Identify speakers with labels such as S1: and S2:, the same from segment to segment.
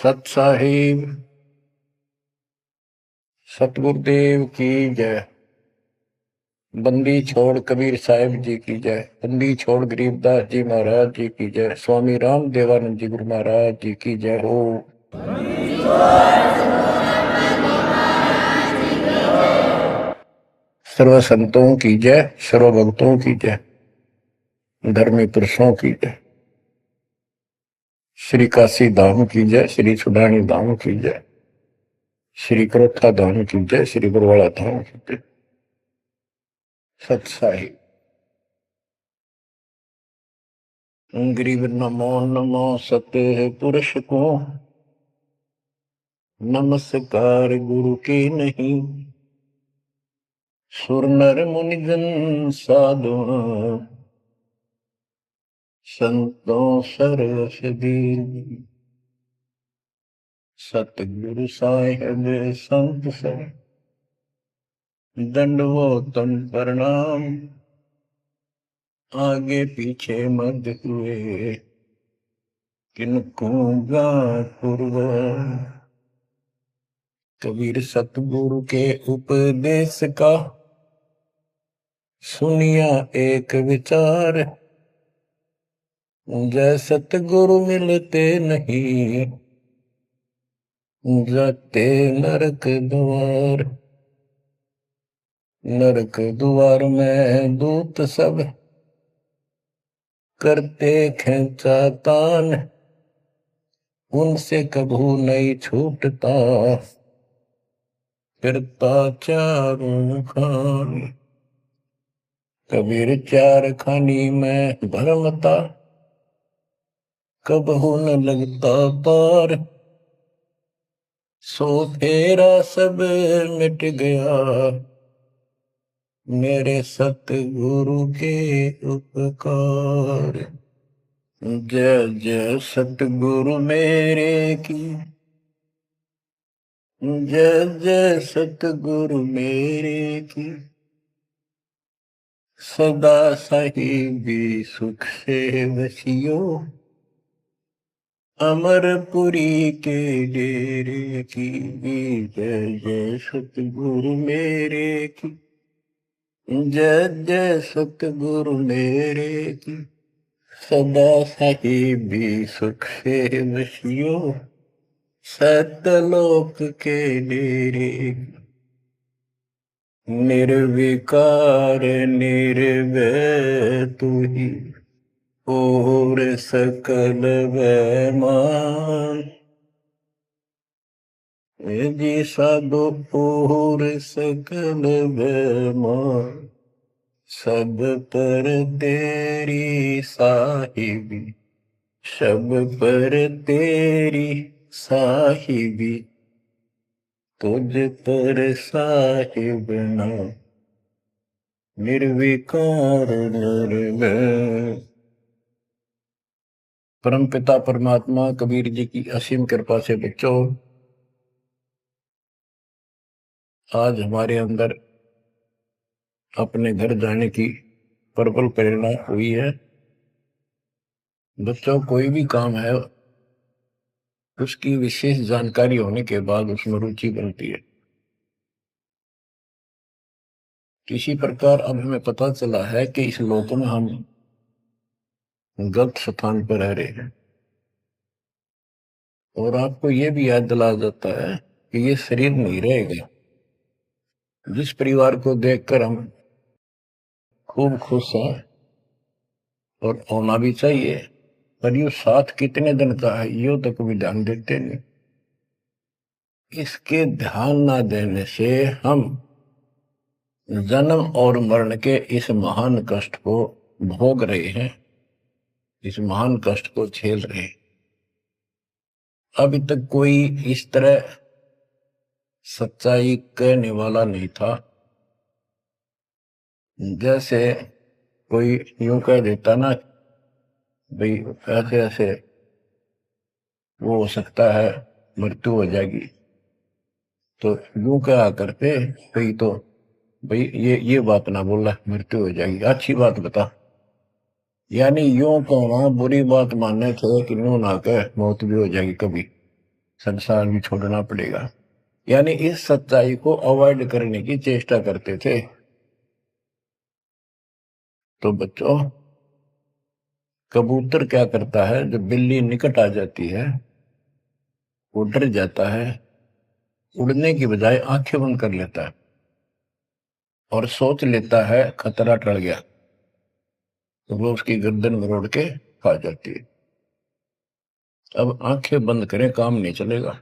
S1: सत साहिब सतगुरुदेव की जय। बंदी छोड़ कबीर साहिब जी की जय। बंदी छोड़ गरीबदास जी महाराज जी की जय। स्वामी राम देवानंद जी गुरु महाराज जी की जय हो। सर्व संतों की जय, सर्व भक्तों की जय, धर्मी पुरुषों की जय। श्री काशी धाम की जय, श्री सुडानी धाम की जय, श्री क्रोथा धाम की जय, श्री बरवाड़ा धाम की जय। सत साहिब गरीब नमो नमो सत्य पुरुष को, नमस्कार गुरु के नहीं। सुर नर मुनि जन साधु, संतों सरसदी। सतगुरु साहिब संत सब, दंडवतन प्रणाम। आगे पीछे मत हुए, किनको पूर्व। कबीर सतगुरु के उपदेश का, सुनिया एक विचार। जय सतगुरु मिलते नहीं, जाते नरक द्वार। नरक द्वार में दूत सब, करते खेचा तान। उनसे कभू नहीं छूटता, फिरता चारों खान। कबीर चार खानी में भरमता, कबहू न लगता पार। सो फेरा सब मिट गया, मेरे सतगुरु के उपकार। जय जय सतगुरु मेरे की, जय जय सतगुरु मेरे की। सदा साहिबी सुख से वसियो, अमरपुरी के डेरे की। जय जय सतगुरु मेरे की, जय जय सतगुरु मेरे की। सदा साहिबी सुख से वसियो, सतलोक के डेरे। निर्विकार निर्भय तू ही, और सकल वैमान। जी साधो और सकल वैमान। सब पर तेरी साहिबी, सब पर तेरी साहिबी। तुझ पर साहिब नाम, निर्विकार निर्भय। परम पिता परमात्मा कबीर जी की असीम कृपा से बच्चों, आज हमारे अंदर अपने घर जाने की प्रबल प्रेरणा हुई है। बच्चों, कोई भी काम है उसकी विशेष जानकारी होने के बाद उसमें रुचि बनती है। किसी प्रकार अब हमें पता चला है कि इस लोक में हम गलत स्थान पर रह रहे हैं, और आपको यह भी याद दिला जाता है कि ये शरीर नहीं रहेगा। जिस परिवार को देखकर हम खूब खुश हैं, और होना भी चाहिए, पर ये साथ कितने दिन का है यो तक भी ध्यान देते नहीं। इसके ध्यान ना देने से हम जन्म और मरण के इस महान कष्ट को भोग रहे हैं, इस महान कष्ट को झेल रहे हैं। अभी तक कोई इस तरह सच्चाई कहने वाला नहीं था। जैसे कोई यूं कह देता ना, भाई ऐसे ऐसे वो हो सकता है, मृत्यु हो जाएगी, तो यूं कहा करते भाई, तो भाई ये बात ना बोला, मृत्यु हो जाएगी, अच्छी बात बता। यानी यूं कहना बुरी बात मानने थे कि यूं ना कह, मौत भी हो जाएगी कभी। संसार भी छोड़ना पड़ेगा। यानी इस सच्चाई को अवॉइड करने की चेष्टा करते थे। तो बच्चों, कबूतर क्या करता है, जब बिल्ली निकट आ जाती है वो डर जाता है, उड़ने की बजाय आंखें बंद कर लेता है और सोच लेता है खतरा टल गया, तो वो उसकी गर्दन मरोड़ के खा जाती है। अब आंखें बंद करें काम नहीं चलेगा,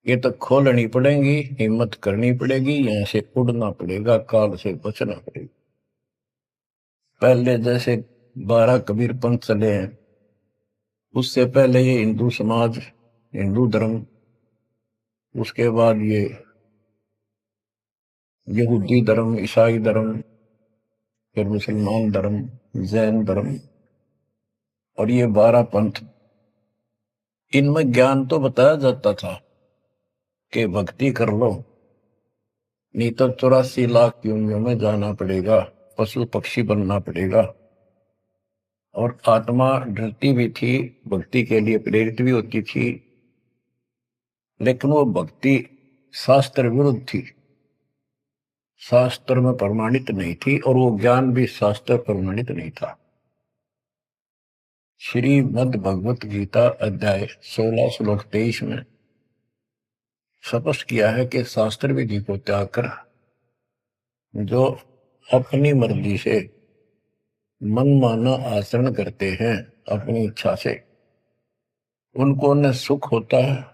S1: ये तो खोलनी पड़ेगी, हिम्मत करनी पड़ेगी, यहां से उड़ना पड़ेगा, काल से बचना पड़ेगा। पहले जैसे 12 कबीर पंथ चले हैं, उससे पहले ये हिंदू समाज, हिंदू धर्म, उसके बाद ये यहूदी धर्म, ईसाई धर्म, फिर मुसलमान धर्म, जैन धर्म, और ये 12 पंथ, इनमें ज्ञान तो बताया जाता था कि भक्ति कर लो, नहीं तो 84 लाख योनियों में जाना पड़ेगा, पशु पक्षी बनना पड़ेगा। और आत्मा डरती भी थी, भक्ति के लिए प्रेरित भी होती थी, लेकिन वो भक्ति शास्त्र विरुद्ध थी, शास्त्र में प्रमाणित नहीं थी, और वो ज्ञान भी शास्त्र प्रमाणित नहीं था। श्रीमद् भगवत गीता अध्याय 16 श्लोक 23 में स्पष्ट किया है कि शास्त्र विधि को त्याग कर जो अपनी मर्जी से मनमाना आचरण करते हैं अपनी इच्छा से, उनको न सुख होता है,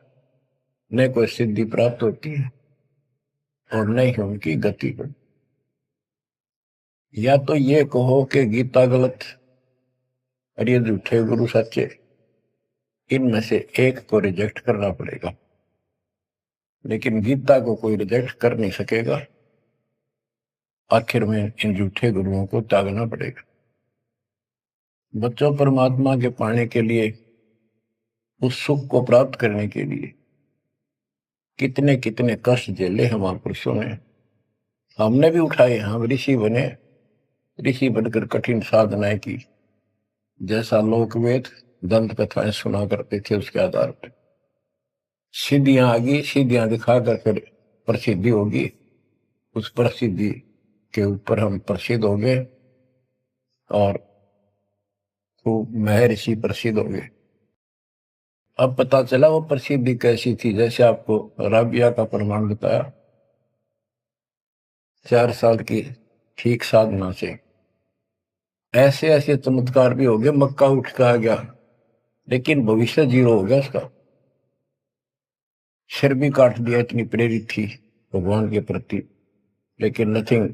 S1: न कोई सिद्धि प्राप्त होती है, और न ही उनकी गति बढ़ती। या तो ये कहो कि गीता गलत और ये झूठे गुरु सच्चे, इनमें से एक को रिजेक्ट करना पड़ेगा, लेकिन गीता को कोई रिजेक्ट कर नहीं सकेगा। आखिर में इन झूठे गुरुओं को त्यागना पड़ेगा। बच्चों, परमात्मा के पाने के लिए, उस सुख को प्राप्त करने के लिए कितने कितने कष्ट झेले हम महापुरुषों ने, हमने भी उठाए। हम ऋषि बने, ऋषि बनकर कठिन साधनाएं की, जैसा लोकवेद दंत कथाएं सुना करते थे, उसके आधार पर सिद्धियां आ गई, सिद्धियां दिखाकर फिर प्रसिद्धि होगी, उस प्रसिद्धि के ऊपर हम प्रसिद्ध हो गए और खूब महर्षि प्रसिद्ध हो गए। अब पता चला वो प्रसिद्धि कैसी थी, जैसे आपको राबिया का प्रमाण बताया, 4 साल की ठीक साधना से ऐसे ऐसे चमत्कार भी हो गए, मक्का उठ के आ गया, लेकिन भविष्य जीरो हो गया उसका, सिर भी काट दिया, इतनी प्रेरित थी भगवान के प्रति, लेकिन नथिंग,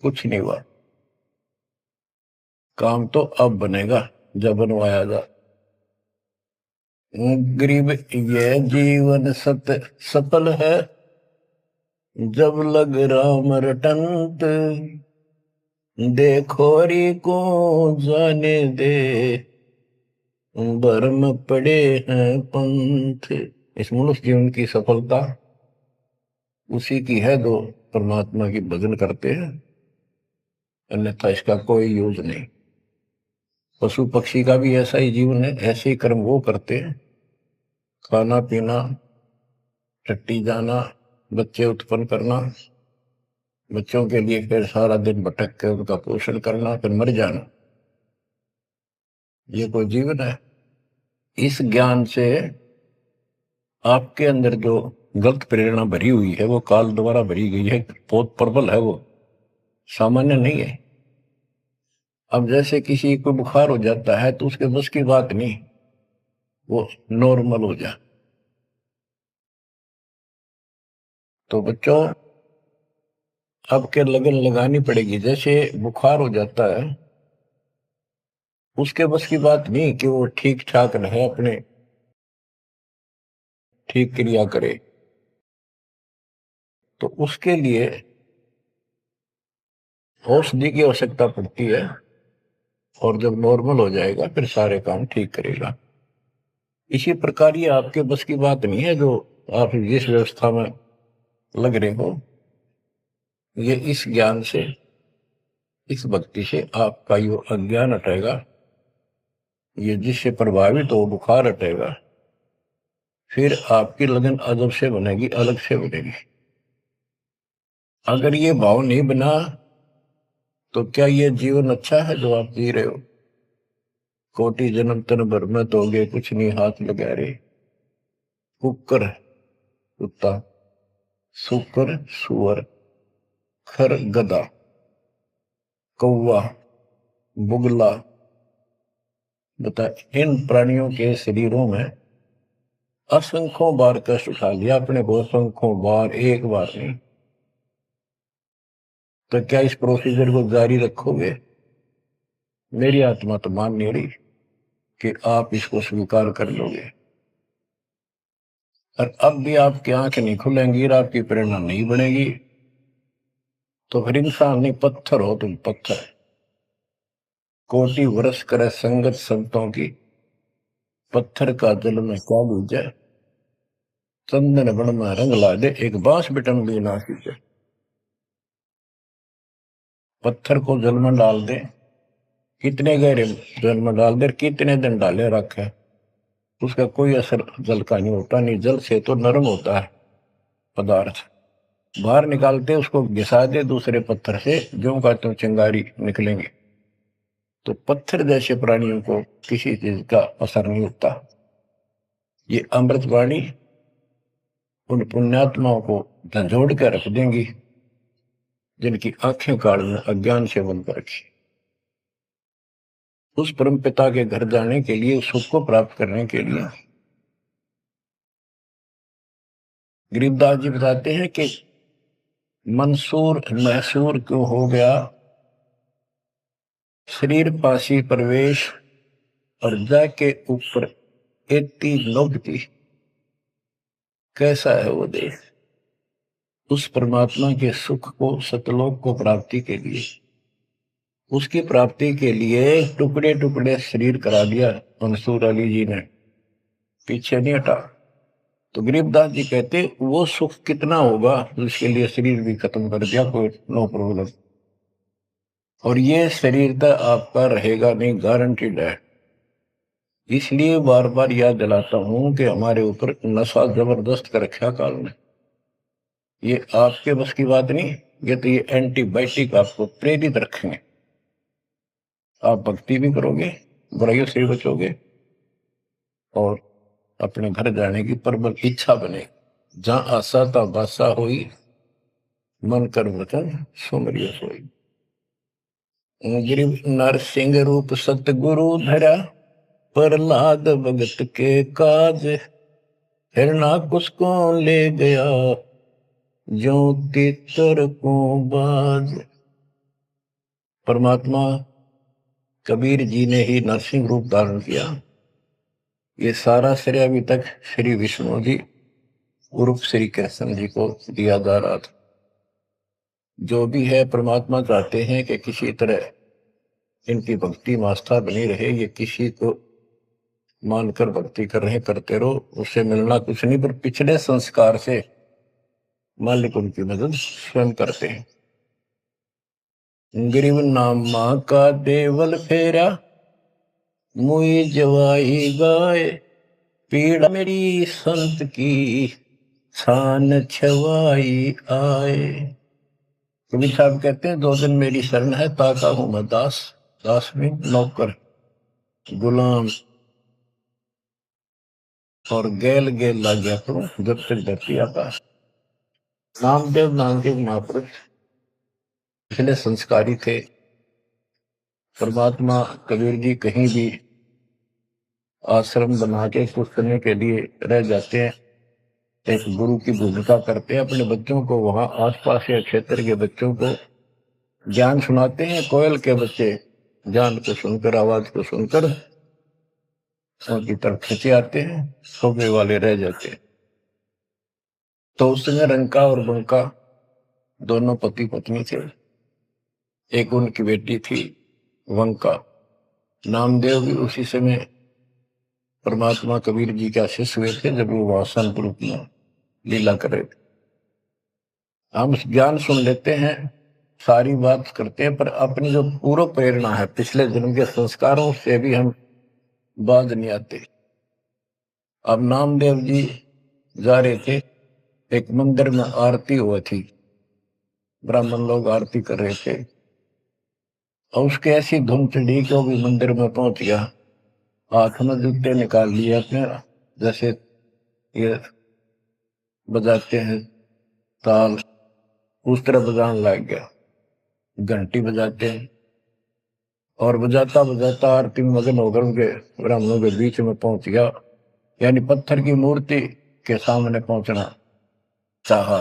S1: कुछ नहीं हुआ। काम तो अब बनेगा जब बनवाया जा। गरीब ये जीवन सफल है, जब लग राम रटंत, देखोरी को जाने दे, भरम पड़े हैं पंथ। इस मनुष्य जीवन की सफलता उसी की है जो परमात्मा की भजन करते हैं, अन्यथा इसका कोई यूज नहीं। पशु पक्षी का भी ऐसा ही जीवन है, ऐसे ही कर्म वो करते हैं, खाना पीना, टट्टी जाना, बच्चे उत्पन्न करना, बच्चों के लिए फिर सारा दिन भटक के उनका पोषण करना, फिर मर जाना, ये कोई जीवन है? इस ज्ञान से आपके अंदर जो गलत प्रेरणा भरी हुई है वो काल द्वारा भरी गई है, बहुत प्रबल है, वो सामान्य नहीं है। अब जैसे किसी को बुखार हो जाता है तो उसके बस की बात नहीं वो नॉर्मल हो जाए। तो बच्चों, अब के लगन लगानी पड़ेगी। जैसे बुखार हो जाता है, उसके बस की बात नहीं कि वो ठीक ठाक रहे, अपने ठीक क्रिया करे, तो उसके लिए औषधि की आवश्यकता पड़ती है, और जब नॉर्मल हो जाएगा फिर सारे काम ठीक करेगा। इसी प्रकार ये आपके बस की बात नहीं है जो आप जिस व्यवस्था में लग रहे हो, ये इस ज्ञान से, इस भक्ति से आपका यो अज्ञान हटेगा, ये जिससे प्रभावित हो बुखार हटेगा, फिर आपकी लगन अदब से बनेगी, अलग से बनेगी। अगर ये भाव नहीं बना तो क्या ये जीवन अच्छा है जो आप जी रहे हो? कोटि जन्म तन भर में दोगे कुछ नहीं हाथ लगा रे। कुकर कुत्ता, सुकर सुअर, खर गधा, कौवा बुगला, बता इन प्राणियों के शरीरों में असंख्यों बार कष्ट उठा लिया अपने को, असंख्यों बार, एक बार नहीं। तो क्या इस प्रोसीजर को जारी रखोगे? मेरी आत्मा तो मान नहीं रही कि आप इसको स्वीकार कर लोगे। और अब भी आपकी आंख नहीं खुलेंगी और आपकी प्रेरणा नहीं बनेगी तो फिर इंसान नहीं, पत्थर हो तुम, पत्थर। कोटि वर्ष करे संगत संतों की, पत्थर का जल में क्या बूझे। चंदन बन में रंग ला दे, एक बांस बिटम भी ना सीखे। पत्थर को जल में डाल दे, कितने गहरे जल में डाल दे, कितने दिन डाले रखे, उसका कोई असर जल का नहीं होता। नहीं, जल से तो नरम होता है पदार्थ। बाहर निकालते उसको घिसा दे दूसरे पत्थर से, जो का तो चिंगारी निकलेंगे। तो पत्थर जैसे प्राणियों को किसी चीज का असर नहीं होता। ये अमृतवाणी उन पुण्यात्माओं को झंझोड़ कर रख देंगी जिनकी आंखें काल में अज्ञान से बंद कर रखी। उस परम पिता के घर जाने के लिए, सुख को प्राप्त करने के लिए गरीबदास जी बताते हैं कि मंसूर मैसूर क्यों हो गया, शरीर पासी प्रवेश और जाके ऊपर एती नोबती। कैसा है वो देश? उस परमात्मा के सुख को, सतलोक को प्राप्ति के लिए, उसकी प्राप्ति के लिए टुकड़े टुकड़े शरीर करा दिया मंसूर अली जी ने, पीछे नहीं हटा। तो गरीबदास जी कहते वो सुख कितना होगा जिसके लिए शरीर भी खत्म कर दिया, कोई नो प्रॉब्लम। और ये शरीर तो आपका रहेगा नहीं, गारंटीड है। इसलिए बार बार याद दिलाता हूं कि हमारे ऊपर नशा जबरदस्त कर रखा काल ने। ये आपके बस की बात नहीं, ये तो ये एंटीबायोटिक आपको प्रेरित रखेंगे। आप भक्ति भी करोगे, बुराइयों से भी बचोगे और अपने घर जाने की प्रबल इच्छा बने। जहां आशा ता बासा होई, मन कर वचन सुमरियो सोई। गिरिव नरसिंह रूप सतगुरु धरा, प्रहलाद भगत के काज। हिरणाकुश को ले गया, जो तितर को बाज। परमात्मा कबीर जी ने ही नरसिंह रूप धारण किया। ये सारा श्रेय अभी तक श्री विष्णु जी उर्फ श्री कृष्ण जी को दिया जा रहा था। जो भी है, परमात्मा चाहते हैं कि किसी तरह इनकी भक्ति में आस्था बनी रहे। ये किसी को मानकर भक्ति कर रहे, करते रहो, उससे मिलना कुछ नहीं, पर पिछले संस्कार से मालिक उनकी मदद स्वयं करते हैं। गरीब नामा का देवल फेरा, मुई जवाई गाय। पीड़ा मेरी संत की, छान छवाई आए। कबीर साहब कहते हैं, दो दिन मेरी शरण है, ताका हूं मैं दास। दास में नौकर, गुलाम और गैल गैल लग गया करूं जब तक धरती आकाश। नामदेव नाम के महापुरुष पिछले संस्कारी थे। परमात्मा कबीर जी कहीं भी आश्रम बना के कुछ करने के लिए रह जाते हैं, एक गुरु की भूमिका करते हैं। अपने बच्चों को, वहां आसपास के क्षेत्र के बच्चों को ज्ञान सुनाते हैं। कोयल के बच्चे ज्ञान को सुनकर, आवाज को सुनकर उनकी तरफ खींचे आते हैं, सोने वाले रह जाते हैं। तो उस समय रंका और बंका दोनों पति पत्नी थे। एक उनकी बेटी थी वंका। नामदेव भी उसी समय परमात्मा कबीर जी के शिष्य हुए थे जब वो वासन रूप में लीला कर रहे थे। हम ज्ञान सुन लेते हैं, सारी बात करते हैं, पर अपनी जो पूर्व प्रेरणा है, पिछले जन्म के संस्कारों से भी हम बाज नहीं आते। अब नामदेव जी जा रहे थे, एक मंदिर में आरती हुई थी, ब्राह्मण लोग आरती कर रहे थे, और उसके ऐसी धुन चढ़ी कि वो भी मंदिर में पहुंच गया। हाथ में जूते निकाल लिए अपने, जैसे ये बजाते हैं ताल, उस तरह बजाने लग गया, घंटी बजाते हैं, और बजाता बजाता आरती में मगन होकर उनके ब्राह्मणों के बीच में पहुंच गया, यानी पत्थर की मूर्ति के सामने पहुंचना चाहा।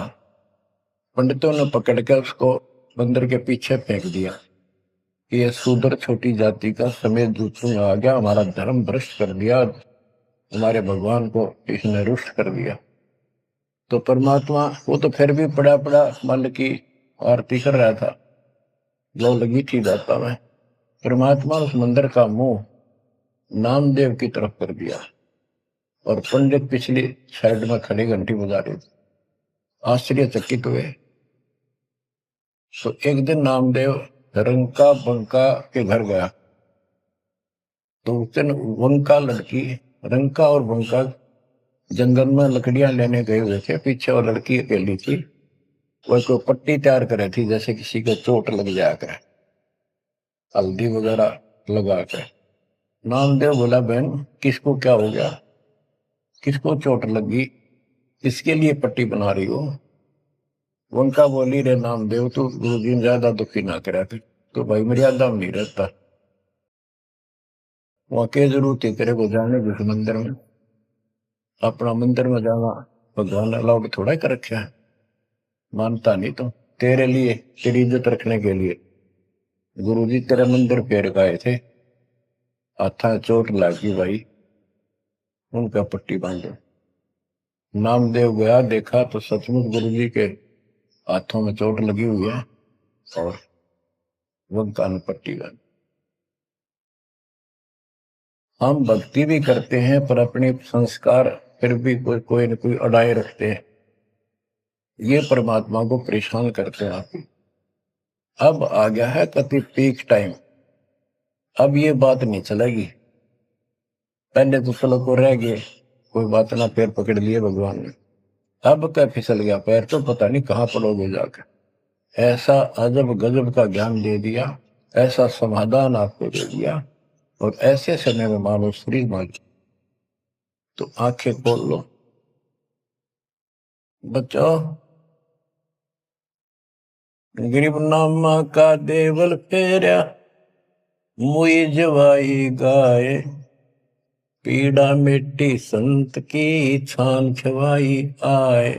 S1: पंडितों ने पकड़ कर उसको मंदिर के पीछे फेंक दिया कि यह शूद्र छोटी जाति का समेत दूसरों में आ गया, हमारा धर्म भ्रष्ट कर दिया, हमारे भगवान को इसने रुष्ट कर दिया। तो परमात्मा वो तो फिर भी पड़ा पड़ा मालिक की आरती कर रहा था, लो लगी थी दाता में। परमात्मा उस मंदिर का मुंह नामदेव की तरफ कर दिया, और पंडित पिछली साइड में खड़े घंटी बजा रहे थे, आश्चर्यचकित हुए। तो एक दिन नामदेव रंका बंका के घर गया, तो उस दिन वंका लड़की, रंका और बंका जंगल में लकड़ियां लेने गए हुए थे, पीछे वो लड़की अकेली थी, वह कोई पट्टी तैयार करे थी, जैसे किसी को चोट लग जाया करे, हल्दी वगैरह लगा कर। नामदेव बोला, बहन किसको क्या हो गया, किसको चोट लगी, किसके लिए पट्टी बना रही हो? उनका बोली, रे नामदेव तू गुरु जी ज्यादा दुखी ना करा कर, तो भाई मर्यादा में नहीं रहता, वहां के जरूरत ही तेरे को जाने जिस मंदिर में, अपना मंदिर में जाना भगवान अलाउड थोड़ा कर रखा है, मानता नहीं तो तेरे लिए, तेरी इज्जत रखने के लिए गुरु जी तेरे मंदिर फेर गए थे, हाथा चोट लगी भाई, उनका पट्टी बांधो। नामदेव गया, देखा तो सचमुच गुरु जी के हाथों में चोट लगी हुई है, और उनका पट्टी बांध। हम भक्ति भी करते हैं पर अपने संस्कार फिर भी कोई न कोई अड़ाए रखते हैं, ये परमात्मा को परेशान करते हैं। आप अब आ गया है कति पीक टाइम, अब ये बात नहीं चलेगी। पहले तो चलो को रह गए, कोई बात ना, पैर पकड़ लिए भगवान ने, अब क्या फिसल गया पैर, तो पता नहीं कहां पड़ोगे जाकर। ऐसा अजब गजब का ज्ञान दे दिया, ऐसा समाधान आपको दे दिया, और ऐसे समय में मानो श्री मान, तो आंखें खोल लो बच्चों। गरीब नामा का देवल फेरा, मुई जवाई गाय, पीड़ा मिट्टी संत की छान छवाई आए।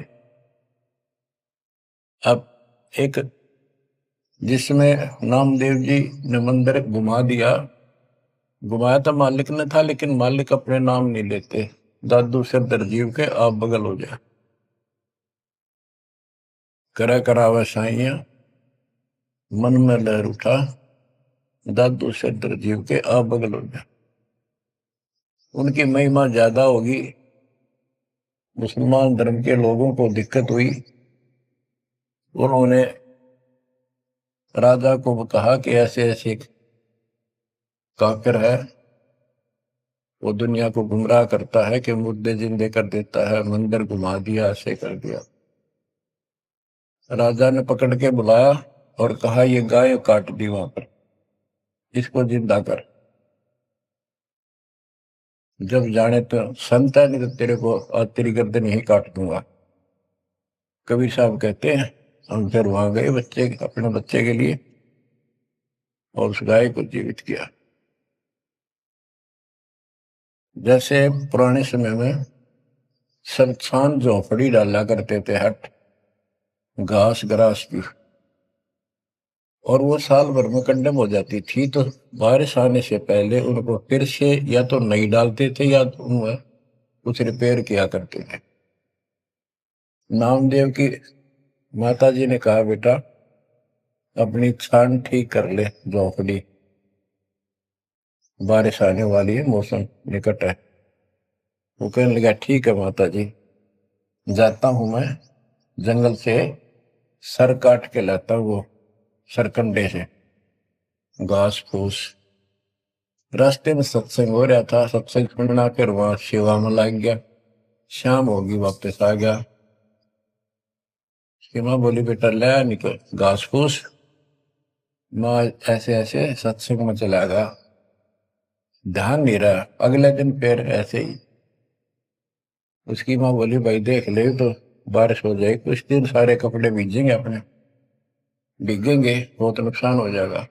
S1: अब एक जिसमें नामदेव जी ने मंदिर घुमा दिया, घुमाया तो मालिक ने था, लेकिन मालिक अपने नाम नहीं लेते, दादू से दरजीव के आप बगल हो जाए, करा करावा साइया मन में लहर उठा, दादू से दरजीव के आप बगल हो जाए। उनकी महिमा ज्यादा होगी, मुसलमान धर्म के लोगों को दिक्कत हुई, उन्होंने राजा को कहा कि ऐसे ऐसे काफिर है, वो दुनिया को गुमराह करता है कि मुर्दे जिंदे कर देता है, मंदिर घुमा दिया, ऐसे कर दिया। राजा ने पकड़ के बुलाया और कहा, ये गाय काट दी वहां पर, इसको जिंदा कर, जब जाने तो संत है, नहीं तो तेरे को आज तेरी गर्दन यही काट दूंगा। कबीर साहब कहते हैं, हम फिर वहां गए बच्चे, अपने बच्चे के लिए, और उस गाय को जीवित किया। जैसे पुराने समय में सब छान झोपड़ी डाला करते थे, हट घास ग्रास की, और वो साल भर में कंडम हो जाती थी, तो बारिश आने से पहले उनको फिर से या तो नहीं डालते थे, या तो उनमें कुछ रिपेयर किया करते थे। नामदेव की माता जी ने कहा, बेटा अपनी छान ठीक कर ले झोपड़ी, बारिश आने वाली है, मौसम निकट है। वो कहने लगा, ठीक है माता जी, जाता हूं मैं जंगल से सर काट के लाता हूं, वो सरकंडे से घास फूस। रास्ते में सत्संग हो रहा था, सत्संग सुनना, फिर वहां सेवा में लग गया। शाम होगी, वापस आ गया। उसकी माँ बोली बेटा ले निकल घास फूस। माँ ऐसे ऐसे सत्संग में चला गया, ध्यान नहीं रहा। अगले दिन फिर ऐसे ही। उसकी माँ बोली भाई देख ले तो बारिश हो जाएगी, कुछ दिन सारे कपड़े भीजेंगे, अपने भीगेंगे, बहुत नुकसान हो जाएगा।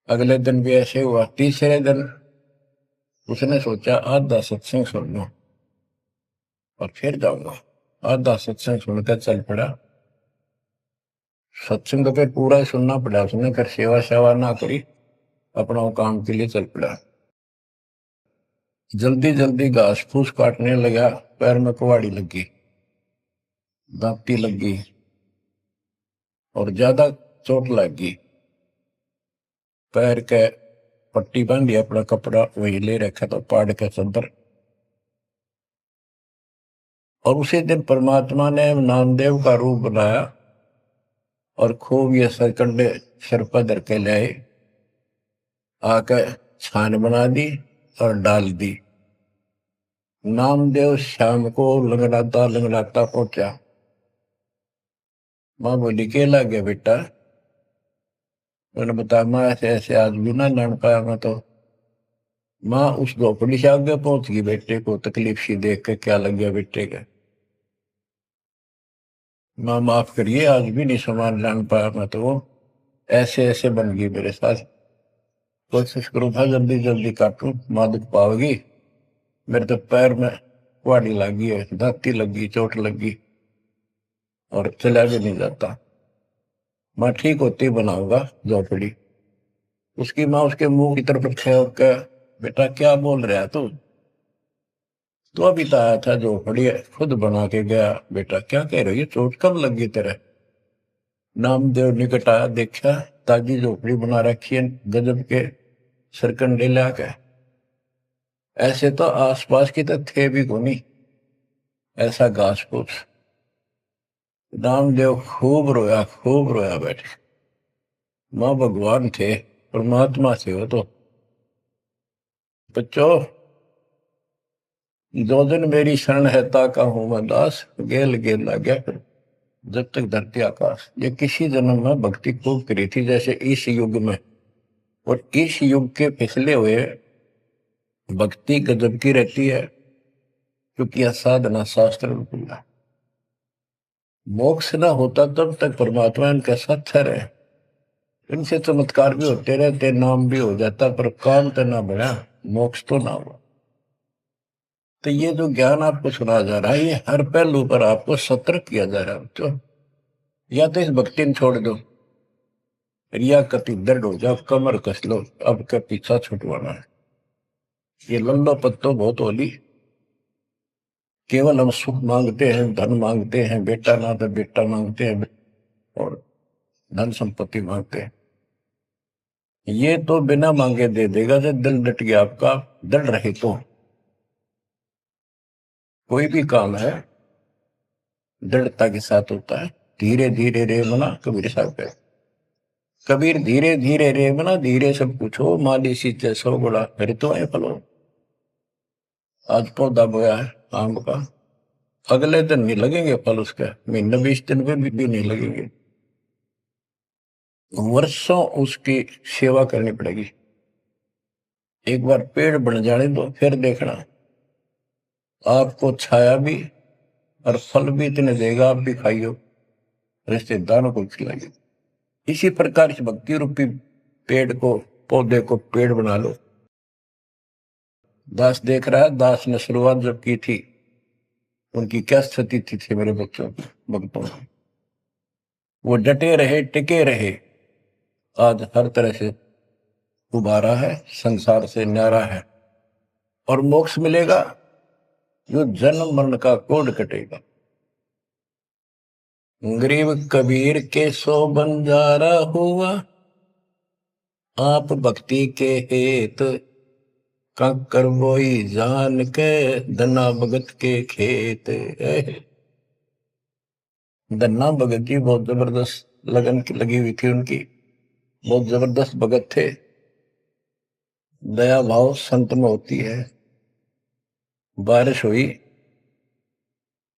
S1: अगले दिन भी ऐसे हुआ। तीसरे दिन उसने सोचा आधा सत्संग सुन लो और फिर जाऊंगा। आधा सत्संग सुनकर चल पड़ा। सत्संग तो फिर पूरा ही सुनना पड़ा उसने, फिर सेवा सेवा ना करी, अपना काम के लिए चल पड़ा। जल्दी जल्दी घास फूस काटने लगा, पैर में कुहाड़ी लगी, दांती लगी और ज्यादा चोट लगी। पैर के पट्टी बांधी, अपना कपड़ा वही ले रखा था पाड़ के चंदर। और उसी दिन परमात्मा ने नामदेव का रूप बनाया और खूब ये सरकंडे सिर पर धर के लाए, आकर छान बना दी और डाल दी। नामदेव शाम को लंगड़ाता लंगड़ाता पहुंचा। माँ बोली के ला गया बेटा? मैंने बताया माँ ऐसे ऐसे आज भी ना लड़ पाया मैं तो। माँ उस झोपड़ी से आगे पहुंच गई, बेटे को तकलीफ सी देख के क्या लग गया बेटे का। माँ माफ करिए आज भी नहीं सामान लान पाया मैं तो, वो ऐसे ऐसे बन गई मेरे साथ। कोशिश करूँ था जल्दी जल्दी काटूं, माँ दुख पाओगी। मेरे तो पैर में कुहाड़ी लगी है, दांती लगी, चोट लगी और चला भी नहीं जाता। माँ ठीक होती बनाऊंगा झोपड़ी। उसकी माँ उसके मुंह की तरफ खेल के बेटा क्या बोल रहा तू? तो अभी तो आया था झोपड़ी खुद बना के गया। बेटा क्या कह रही है, चोट कब लगी तेरे? नामदेव निकट आया, देखा ताजी झोपड़ी बना रखी है गजब के सरकंडे लाके। ऐसे तो आसपास की तो थे भी कोनी, ऐसा घास फूस। नामदेव खूब रोया बैठे। माँ भगवान थे, परमात्मा थे वो तो। बच्चों दो दिन मेरी शरण है ताका हूं मैं दास, गेल गेल ला गया फिर जब तक धरती आकाश। ये किसी जन्म में भक्ति खूब करी थी जैसे इस युग में, और इस युग के पिछले हुए भक्ति गजब की रहती है, क्योंकि यह साधना शास्त्र रूपा। मोक्ष न होता तब तक परमात्मा इनके साथ रहे। इनसे चमत्कार भी होते रहते, नाम भी हो जाता, पर काम तो ना बढ़ा, मोक्ष तो ना हुआ। तो ये जो ज्ञान आपको सुना जा रहा है, ये हर पहलू पर आपको सतर्क किया जा रहा है। तो या तो इस भक्ति ने छोड़ दो, रिया कति दर्द हो जाओ, कमर कस लो, अब का पीछा छुटवाना है। ये लल्लो पत्तो बहुत होली। केवल हम सुख मांगते हैं, धन मांगते हैं, बेटा ना तो बेटा मांगते हैं और धन संपत्ति मांगते हैं। ये तो बिना मांगे दे देगा जब दिल डट गया आपका। डर रहे तो कोई भी काम है दृढ़ता के साथ होता है। धीरे धीरे रे मना, कबीर साहब कहते। कबीर धीरे धीरे रे मना, धीरे सब कुछ हो, माली सींचे सौ गुड़ा फिर तो है फलो। आज पौधा बोया है आम का, अगले दिन नहीं लगेंगे फल उसके, महीने 20 दिन में भी नहीं लगेंगे। वर्षों उसकी सेवा करनी पड़ेगी। एक बार पेड़ बन जाने दो, फिर देखना आपको छाया भी और फल भी इतने देगा, आप भी खाइयो, रिश्तेदारों को खिलाइए। इसी प्रकार इस भक्ति रूपी पेड़ को, पौधे को पेड़ बना लो। दास देख रहा है, दास ने शुरुआत जब की थी उनकी क्या स्थिति थी मेरे बच्चों की, भक्तों की। वो डटे रहे, टिके रहे, आज हर तरह से उबारा है, संसार से न्यारा है और मोक्ष मिलेगा। जो जन्म मरण का कोड कटेगा। गरीब कबीर के सो बंजारा हुआ, आप भक्ति के हेत कंकर बोई जान के, धना भगत के खेत। धन्ना भगत जी बहुत जबरदस्त लगन की लगी हुई थी उनकी, बहुत जबरदस्त भगत थे। दया भाव संत में होती है। बारिश हुई,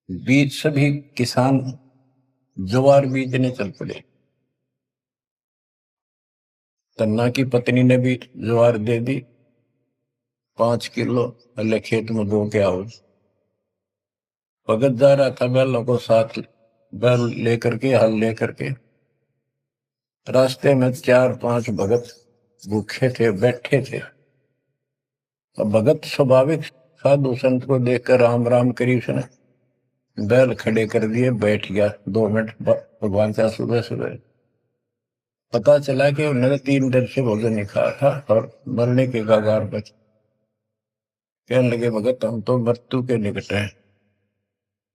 S1: बीज सभी किसान ज्वार बीजने चल पड़े। तन्ना की पत्नी ने भी ज्वार दे दी 5 किलो, अल्ले खेत में बो के आओ। भगत जा रहा था बैलों को साथ, बैल लेकर के, हल लेकर के। रास्ते में 4-5 भगत भूखे थे, बैठे थे। अब भगत स्वाभाविक साधु संत को देखकर राम राम करी, उसने बैल खड़े कर दिए, बैठ गया 2 मिनट भगवान से। सुबह सुबह पता चला कि उन्होंने 3 दिन से भोजन नहीं खाया था और मरने के कगार पर। कहने लगे भगत हम तो मृत्यु के निकट हैं,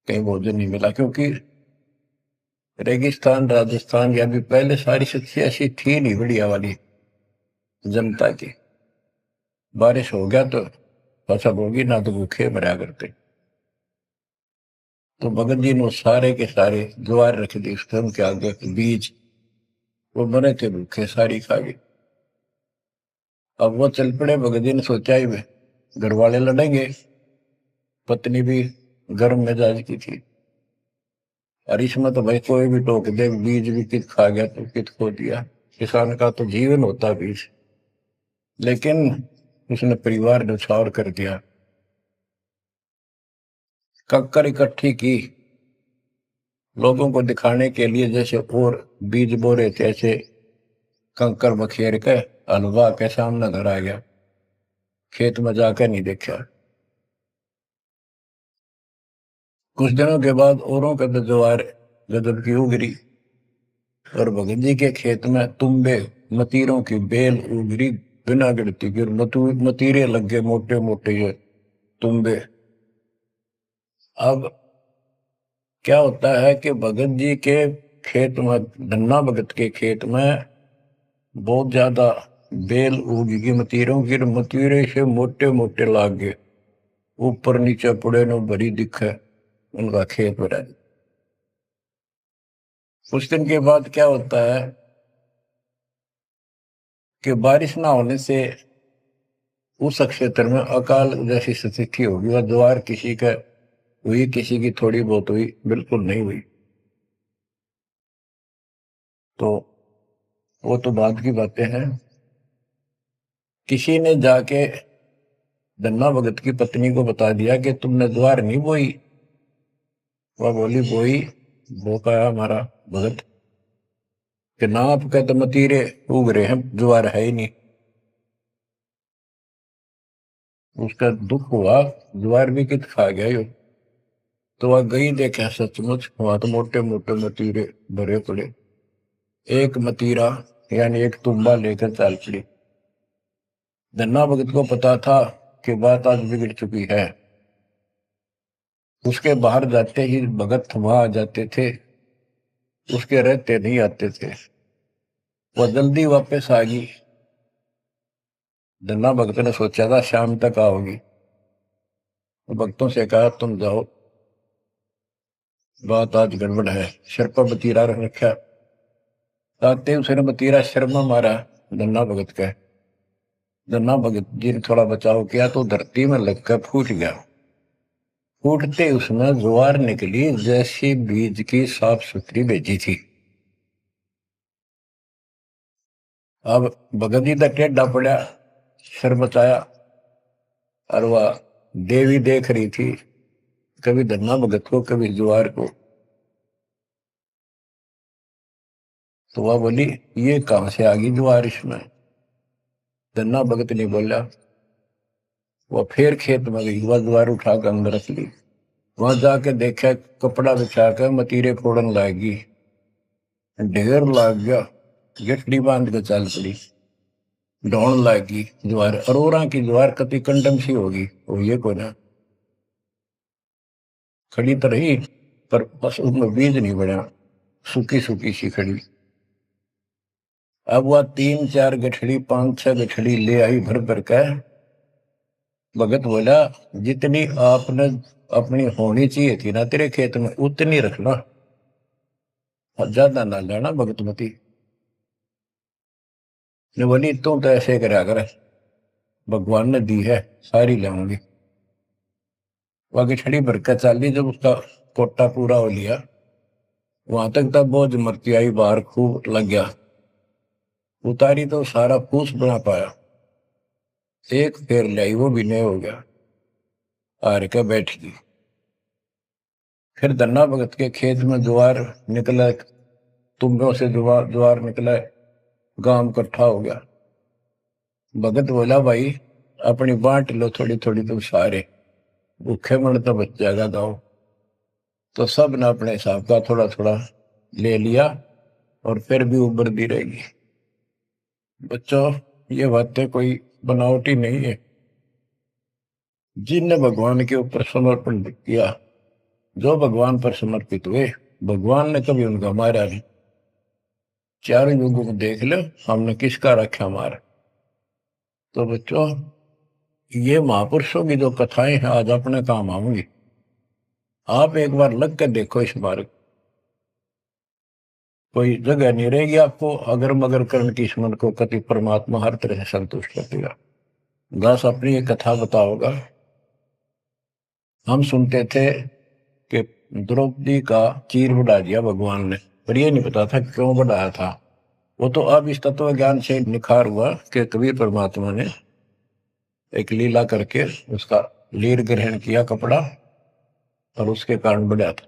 S1: कहीं भोजन नहीं मिला। क्योंकि रेगिस्तान राजस्थान या भी पहले सारी शक्ति ऐसी थी नहीं बढ़िया वाली जनता की। बारिश हो गया तो फसल होगी, ना तो भूखे मरा करते। तो भगत जी ने सारे के सारे ज्वार रख दी उसके उनके आगे, बीज। वो मरे थे भूखे, सारी खा गए। अब वो चल पड़े। भगत जी ने सोचा ही वे घर वाले लड़ेंगे, पत्नी भी गर्म मिजाज की थी, और इसमें तो भाई कोई भी टोक दे, बीज भी कित खा गया तो कित खो दिया। किसान का तो जीवन होता बीज। लेकिन उसने परिवार न्यौछावर कर दिया। कक्कर इकट्ठी की लोगों को दिखाने के लिए, जैसे और बीज बो रहे थे ऐसे कंकर बखेर के हलवा के सामने घर आ गया। खेत में जाकर नहीं देखा। कुछ दिनों के बाद औरों के तो ज्वार गजब की उगरी, और भगत जी के खेत में तुम्बे मतीरों की बेल उगरी बिना गिनती की। मतीरे लग गए मोटे मोटे ये तुम्बे। अब क्या होता है कि भगत जी के खेत में, धन्ना भगत के खेत में बहुत ज्यादा बेल उगी मतीरों की। मतीरे से मोटे मोटे लाग गए, ऊपर नीचे पड़े न भरी दिखे उनका खेत भरा। कुछ दिन के बाद क्या होता है कि बारिश ना होने से उस क्षेत्र में अकाल जैसी स्थिति होगी। वह ज्वार किसी का हुई, किसी की थोड़ी बहुत हुई, बिल्कुल नहीं हुई। तो वो तो बाद की बातें हैं। किसी ने जाके धन्ना भगत की पत्नी को बता दिया कि तुमने ज्वार नहीं बोई। वह बोली बोई, वो कहा हमारा भगत कि ना आपके तो मतीरे उग रहे हैं, ज्वार है ही नहीं। उसका दुख हुआ, ज्वार भी कित खा गया यो। तो वह गई, देखा सचमुच वहां तो मोटे मोटे मतीरे भरे पड़े। एक मतीरा यानी एक तुम्बा लेकर चल पड़ी। धन्ना भगत को पता था कि बात आज बिगड़ चुकी है। उसके बाहर जाते ही भगत वहां आ जाते थे, उसके रहते नहीं आते थे। वह जल्दी वापस आ गई। धन्ना भगत ने सोचा था शाम तक आओगी। भक्तों से कहा तुम जाओ, बात आज गड़बड़ है। सिर पर बतीरा रख रखा। आते उसने बतीरा सिर में मारा धन्ना भगत का। धन्ना भगत जी ने थोड़ा बचाव किया तो धरती में लगकर फूट गया। फूटते उसमें ज्वार निकली जैसी बीज की साफ सुथरी भेजी थी। अब भगत जी तक टेढ़ा पड़ा, सिर बचाया, और वह देवी देख रही थी, कभी धन्ना भगत को कभी ज्वार को। तो वह बोली ये कहां से आ गई ज्वार इसमें। धन्ना भगत नहीं बोला। वह फिर खेत में गई, वह ज्वार उठाकर अंदर रख ली। वहां जाके देखा कपड़ा बिछाकर मतीरे फोड़न लागी, ढेर लाग गया। गठड़ी बांध के चल पड़ी, ढोण लागी ज्वार। अरोरा की ज्वार कति कंडम सी होगी, वो ये को ना खड़ी तो रही, पर बस उसमें बीज नहीं बढ़ा, सूखी सूखी सी खड़ी। अब वह 3-4 गठड़ी 5-6 गठड़ी ले आई भर भर का। भगत बोला जितनी आपने अपनी होनी चाहिए थी ना तेरे खेत में उतनी रखना, ज्यादा ना लेना। भगतमती ने बोली तू तो ऐसे करा कर, भगवान ने दी है सारी लाऊंगी। वह गठड़ी भर का चाली जब उसका कोटा पूरा हो लिया, वहां तक तब बोझ मरती आई बाहर खूब लग गया, उतारी तो सारा फूस बना पाया, एक फेर लाई वो भी नहीं हो गया, हार के बैठ गई। फिर धन्ना भगत के खेत में ज्वार निकला, तुम्बों से ज्वार ज्वार निकला, गांव इकट्ठा हो गया। भगत बोला भाई अपनी बांट लो थोड़ी थोड़ी, तुम सारे भूखे मर तो बच जाएगा गाँव। तो सब ने अपने हिसाब का थोड़ा थोड़ा ले लिया और फिर भी उभरती रहेगी। बच्चों ये बातें कोई बनावटी नहीं है। जिनने भगवान के ऊपर समर्पण किया, जो भगवान पर समर्पित हुए, भगवान ने कभी उनका मारा नहीं। चारों युगों को देख लो, हमने किसका रखा मारा। तो बच्चों ये महापुरुषों की जो कथाएं हैं आज अपने काम आऊंगी। आप एक बार लग कर देखो इस मार्ग, कोई जगह नहीं रहेगी आपको अगर मगर करण की स्मरण को कति परमात्मा हर तरह से संतुष्ट कर देगा। दास अपनी एक कथा बताओगा। हम सुनते थे कि द्रौपदी का चीर बढ़ा दिया भगवान ने, पर ये नहीं पता था क्यों बढ़ाया था। वो तो अब इस तत्व ज्ञान से निखार हुआ कि कबीर परमात्मा ने एक लीला करके उसका लीर ग्रहण किया कपड़ा और उसके कारण बढ़ा था।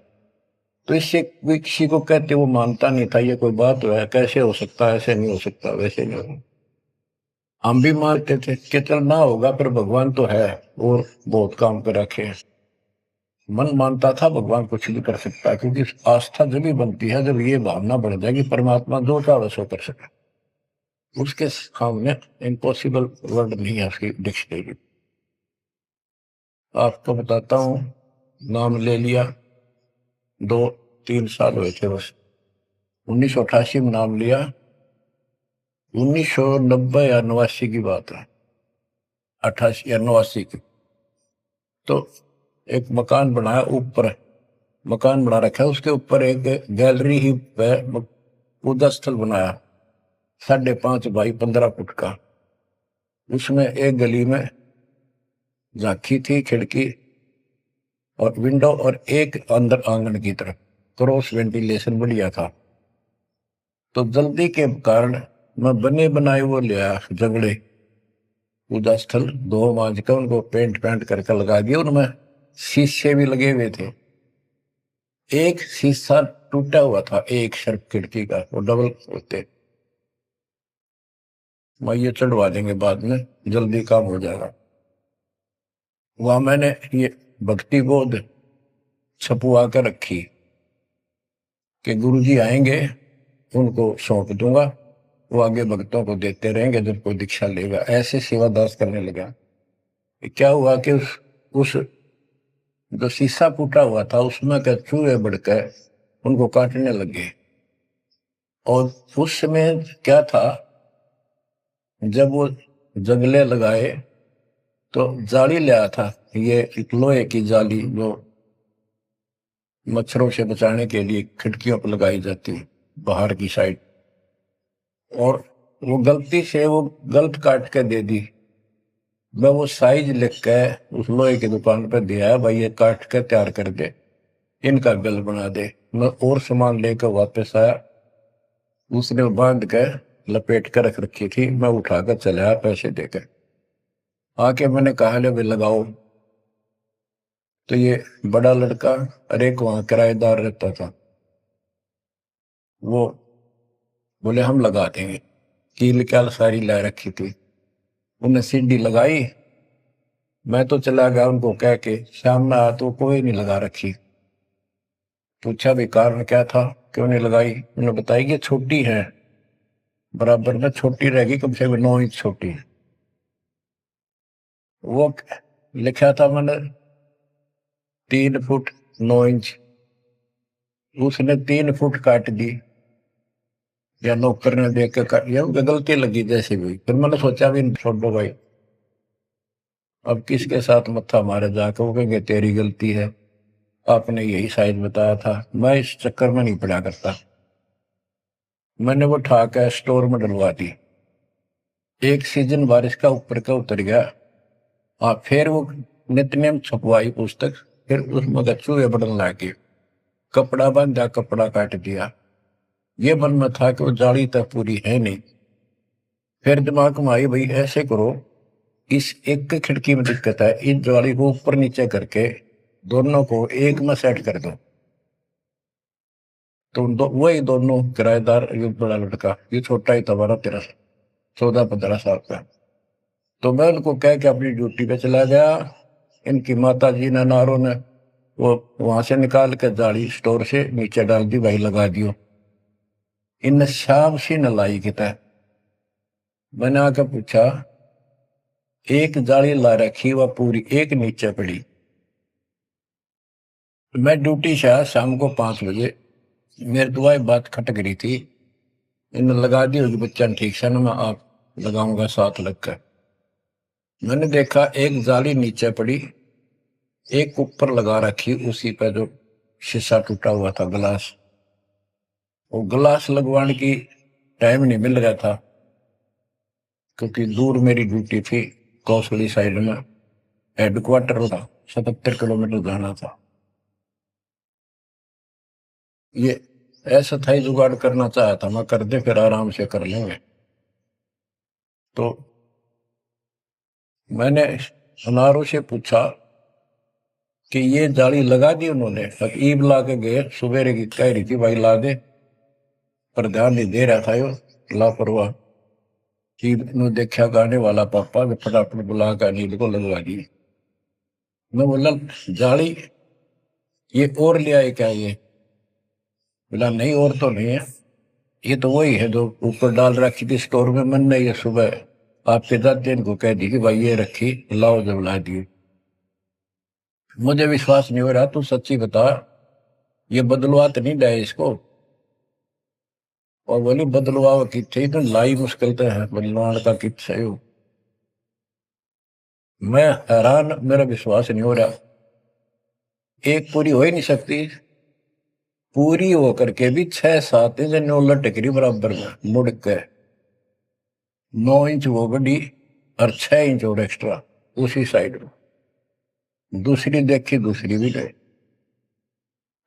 S1: तो इससे कोई किसी को कहते वो मानता नहीं था, ये कोई बात है, कैसे हो सकता है, ऐसे नहीं हो सकता, वैसे नहीं हो। हम भी मानते थे कि चल ना होगा, पर भगवान तो है और बहुत काम कर रखे हैं। मन मानता था भगवान कुछ भी कर सकता है, क्योंकि आस्था जब भी बनती है जब ये भावना बढ़ जाएगी परमात्मा जो चाहे सो कर सके। उसके सामने इम्पॉसिबल वर्ड नहीं है उसकी डिक्शनरी। आपको बताता हूँ, नाम ले लिया, 2-3 साल हुए थे बस। 1988 में नाम लिया, 1990 या 89 की बात है, 88 या 89 की। तो एक मकान बनाया, ऊपर मकान बना रखा है, उसके ऊपर एक गैलरी ही पूजा स्थल बनाया, 5.5 बाई 15 फुट का। उसमें एक गली में झांकी थी, खिड़की और विंडो, और एक अंदर आंगन की तरफ क्रॉस वेंटिलेशन बढ़िया था। तो जल्दी के कारण मैं बने बनाए वो लिया जगड़े, पूजा स्थल 2 मांझ का उनको पेंट करके लगा दिया। उनमें शीशे भी लगे हुए थे, एक शीशा टूटा हुआ था, एक शर्फ खिड़की का, वो डबल होते। मैं ये चढ़वा देंगे बाद में, जल्दी काम हो जाएगा। वहां मैंने ये भक्ति बोध छपुआ कर रखी कि गुरुजी आएंगे उनको सौंप दूंगा, वो आगे भक्तों को देते रहेंगे जब कोई दीक्षा लेगा। ऐसे सेवादास करने लगा। क्या हुआ कि उस जो शीशा फूटा हुआ था उसमें के चूहे बढ़कर उनको काटने लगे। और उस समय क्या था, जब वो जंगले लगाए तो जाली लिया था, ये एक लोहे की जाली जो मच्छरों से बचाने के लिए खिड़कियों पर लगाई जाती है बाहर की साइड। और वो गलती से वो गलत काट के दे दी। मैं वो साइज लिख के उस लोहे की दुकान पर दिया, भाई ये काट के तैयार कर दे, इनका गल बना दे। मैं और सामान लेकर वापस आया, उसने बांध के लपेट कर रख रखी थी, मैं उठाकर चला आया पैसे देकर। आके मैंने कहा ले भाई लगाओ। तो ये बड़ा लड़का, अरे वहां किराएदार रहता था, वो बोले हम लगा देंगे। कील क्या सारी ला रखी थी, उन्हें सीढ़ी लगाई। मैं तो चला गया उनको कह के, शाम में आया तो कोई नहीं लगा रखी। पूछा भी कारण क्या था, क्यों नहीं लगाई। उन्होंने बताई कि छोटी है, बराबर में छोटी रहेगी, कम से कम 9 इंच छोटी। वो लिखा था मैंने 3 फुट 9 इंच, उसने 3 फुट काट दी, या नौकर ने देख के काट, या गलती लगी जैसे भी। फिर मैंने सोचा भी छोड़ो भाई, अब किसके साथ मत्था मारे जाकर, वो कहेंगे तेरी गलती है, आपने यही साइज बताया था। मैं इस चक्कर में नहीं पड़ा करता। मैंने वो उठा के स्टोर में डलवा दी। एक सीजन बारिश का ऊपर का उतर गया, फिर वो नित्य नेम छपवाई पुस्तक, फिर उसमें चूहे बढ़ने लगे। कपड़ा बांधा, कपड़ा काट दिया। ये मन में था कि वो जाली तक पूरी है नहीं। फिर दिमाग में आई, भाई ऐसे करो, इस एक खिड़की में दिक्कत है, इस जाली को ऊपर नीचे करके दोनों को एक में सेट कर दो। तो वही दोनों किराएदार, ये बड़ा लड़का, ये छोटा ही था, 12-13, 14-15 साल का। तो मैं उनको कह के अपनी ड्यूटी पे चला गया। इनकी माता जी ने, नारों ने, वो वहां से निकाल के जाली स्टोर से नीचे डाल दी, भाई लगा दियो। इन शाम सी न लाई किता। मैंने आकर पूछा, एक जाली ला रखी, वह पूरी एक नीचे पड़ी। मैं ड्यूटी से आया शाम को 5 बजे। मेरी दुआएं बात खटक रही थी। इन लगा दी होगी बच्चा ने, ठीक से ना, मैं आप लगाऊंगा साथ लगकर। मैंने देखा एक जाली नीचे पड़ी, एक ऊपर लगा रखी, उसी पे जो शीशा टूटा हुआ था, गिलास। वो गिलास लगवाने की टाइम नहीं मिल रहा था, क्योंकि दूर मेरी ड्यूटी थी, कौशली साइड में हेडक्वार्टर था, 77 किलोमीटर जाना था। ये ऐसा था ही, जुगाड़ करना चाहा था मैं, कर दे फिर आराम से कर लेंगे। तो मैंने अनारों से पूछा कि ये जाली लगा दी उन्होंने? ईब ला के गए, सवेरे की कह रही थी भाई ला दे, पर ध्यान नहीं दे रहा था यो, लापरवाह। ईब ने देखा गाने वाला पापा, फटाफट बुला कर नींद को लगवा दी। मैं बोला, जाली ये और ले आए क्या? ये बोला नहीं, और तो नहीं है, ये तो वही है जो ऊपर डाल रखी थी स्टोर में। मन ने ये सुबह आपके दादी को कह दी कि भाई ये रखी, लाओ, जब ला दी। मुझे विश्वास नहीं हो रहा, तू सच्ची बता, ये बदलवा तो नहीं लाए इसको? और बोली बदलवा किथे, तो लाई मुश्किल तो है, बदलवान का कित है। मैं हैरान, मेरा विश्वास नहीं हो रहा। एक पूरी हो ही नहीं सकती, पूरी होकर के भी 6-7 इंच नौ लटक रही बराबर में मुड़ के। 9 इंच वो बड़ी और 6 इंच और एक्स्ट्रा उसी साइड में। दूसरी देखी, दूसरी भी नहीं।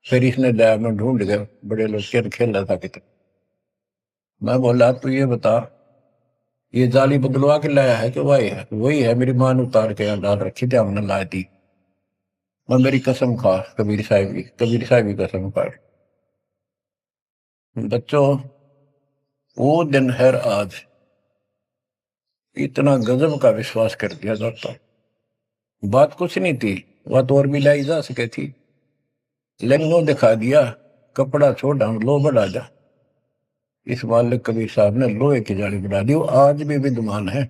S1: फिर इसने लैब में ढूंढ गया, बड़े लोग खेल खेल रहा था कितना। मैं बोला, तू ये बता, ये जाली बदलवा के लाया है कि वही है? वही है, मेरी मां ने उतार के यहाँ डाल रखी थी, हमने ला दी। मैं मेरी कसम खा, कबीर साहब की, कबीर साहब की कसम खा। बच्चों, वो दिन है आज, इतना गजब का विश्वास कर दिया जाता। बात कुछ नहीं थी, बात और भी लाई जा सके थी, लेकिन वो दिखा दिया, कपड़ा छोड़, हम लो बढ़ा जा। इस मालिक कबीर साहब ने लोहे की जाली बढ़ा दी। वो आज भी विद्यमान है,